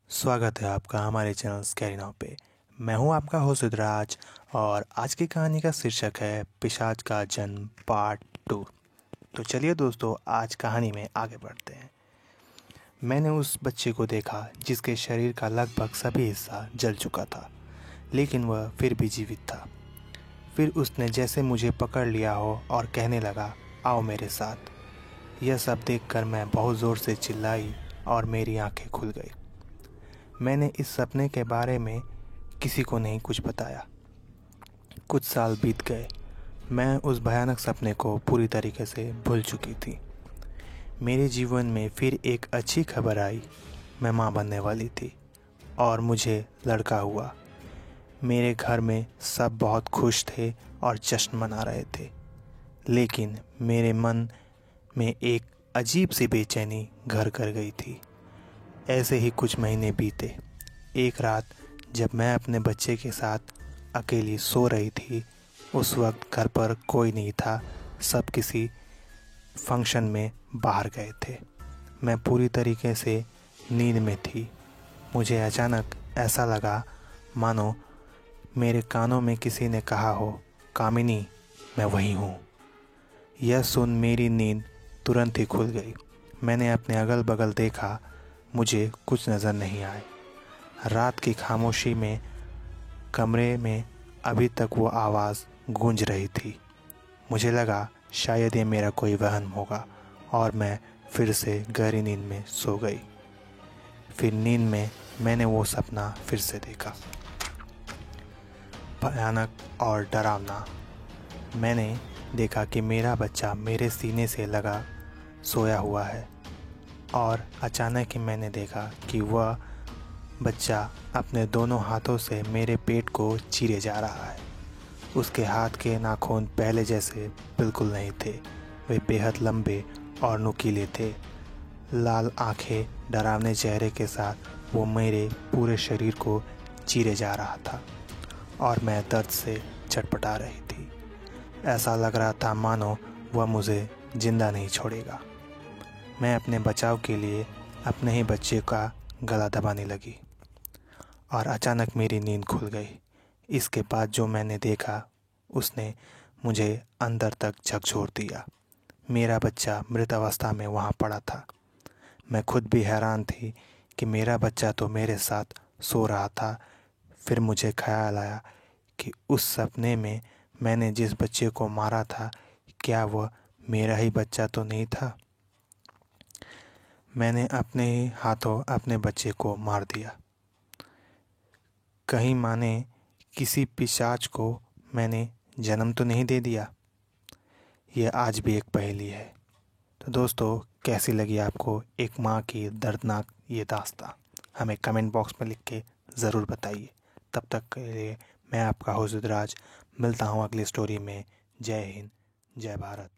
स्वागत है आपका हमारे चैनल स्कैरी नाउ पे। मैं हूं आपका होस्ट रुद्राज और आज की कहानी का शीर्षक है पिशाच का जन्म पार्ट 2। तो चलिए दोस्तों, आज कहानी में आगे बढ़ते हैं। मैंने उस बच्चे को देखा जिसके शरीर का लगभग सभी हिस्सा जल चुका था, लेकिन वह फिर भी जीवित था। फिर उसने जैसे मुझे पकड़ लिया हो और कहने लगा, आओ मेरे साथ। यह सब देखकर मैं बहुत ज़ोर से चिल्लाई और मेरी आंखें खुल गई। मैंने इस सपने के बारे में किसी को नहीं कुछ बताया। कुछ साल बीत गए। मैं उस भयानक सपने को पूरी तरीके से भूल चुकी थी। मेरे जीवन में फिर एक अच्छी खबर आई। मैं माँ बनने वाली थी और मुझे लड़का हुआ। मेरे घर में सब बहुत खुश थे और जश्न मना रहे थे, लेकिन मेरे मन में एक अजीब सी बेचैनी घर कर गई थी। ऐसे ही कुछ महीने बीते। एक रात जब मैं अपने बच्चे के साथ अकेली सो रही थी, उस वक्त घर पर कोई नहीं था। सब किसी फंक्शन में बाहर गए थे। मैं पूरी तरीके से नींद में थी। मुझे अचानक ऐसा लगा मानो मेरे कानों में किसी ने कहा हो, कामिनी, मैं वही हूँ। यह सुन मेरी नींद तुरंत ही खुल गई। मैंने अपने अगल बगल देखा, मुझे कुछ नज़र नहीं आए। रात की खामोशी में कमरे में अभी तक वो आवाज़ गूंज रही थी। मुझे लगा शायद ये मेरा कोई वहम होगा और मैं फिर से गहरी नींद में सो गई। फिर नींद में मैंने वो सपना फिर से देखा, भयानक और डरावना। मैंने देखा कि मेरा बच्चा मेरे सीने से लगा सोया हुआ है और अचानक ही मैंने देखा कि वह बच्चा अपने दोनों हाथों से मेरे पेट को चीरे जा रहा है। उसके हाथ के नाखून पहले जैसे बिल्कुल नहीं थे। वे बेहद लंबे और नुकीले थे। लाल आंखें, डरावने चेहरे के साथ वो मेरे पूरे शरीर को चीरे जा रहा था और मैं दर्द से छटपटा रही थी। ऐसा लग रहा था मानो वह मुझे जिंदा नहीं छोड़ेगा। मैं अपने बचाव के लिए अपने ही बच्चे का गला दबाने लगी और अचानक मेरी नींद खुल गई। इसके बाद जो मैंने देखा उसने मुझे अंदर तक झकझोर दिया। मेरा बच्चा मृत अवस्था में वहाँ पड़ा था। मैं खुद भी हैरान थी कि मेरा बच्चा तो मेरे साथ सो रहा था। फिर मुझे ख्याल आया कि उस सपने में मैंने जिस बच्चे को मारा था, क्या वह मेरा ही बच्चा तो नहीं था। मैंने अपने ही हाथों अपने बच्चे को मार दिया। कहीं माने किसी पिशाच को मैंने जन्म तो नहीं दे दिया। यह आज भी एक पहेली है। तो दोस्तों, कैसी लगी आपको एक माँ की दर्दनाक ये दास्तां? हमें कमेंट बॉक्स में लिख के ज़रूर बताइए। तब तक के लिए मैं आपका होस्ट रुद्राज मिलता हूँ अगली स्टोरी में। जय हिंद, जय भारत।